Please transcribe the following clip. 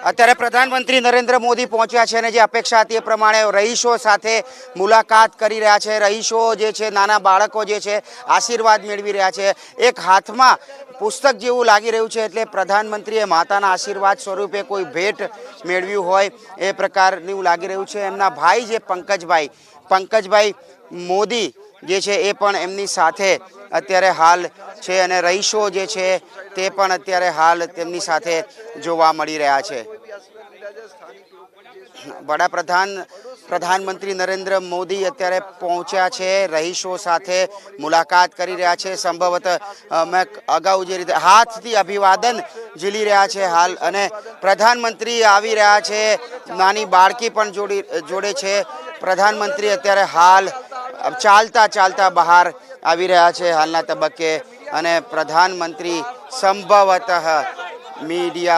અત્યારે પ્રધાનમંત્રી નરેન્દ્ર મોદી પહોંચ્યા છે અને જે અપેક્ષા હતી એ પ્રમાણે રહીશો સાથે મુલાકાત કરી રહ્યા છે। રહીશો જે છે, નાના બાળકો જે છે, આશીર્વાદ મેળવી રહ્યા છે। એક હાથમાં પુસ્તક જેવું લાગી રહ્યું છે, એટલે પ્રધાનમંત્રીએ માતાના આશીર્વાદ સ્વરૂપે કોઈ ભેટ મેળવ્યું હોય એ પ્રકારનું લાગી રહ્યું છે। એમના ભાઈ જે પંકજભાઈ મોદી જે છે એ પણ એમની સાથે અત્યારે હાલ છે અને રહીશો જે છે તે પણ અત્યારે હાલ તેમની સાથે જોવા મળી રહ્યા છે। પ્રધાનમંત્રી નરેન્દ્ર મોદી અત્યારે પહોંચ્યા છે, રહીશો સાથે મુલાકાત કરી રહ્યા છે। સંભવત મેં અગાઉ જે રીતે હાથથી અભિવાદન ઝીલી રહ્યા છે હાલ, અને પ્રધાનમંત્રી આવી રહ્યા છે, નાની બાળકી પણ જોડે છે। પ્રધાનમંત્રી અત્યારે હાલ ચાલતા બહાર આવી રહ્યા છે હાલના તબક્કે, અને પ્રધાનમંત્રી સંભવતઃ મીડિયા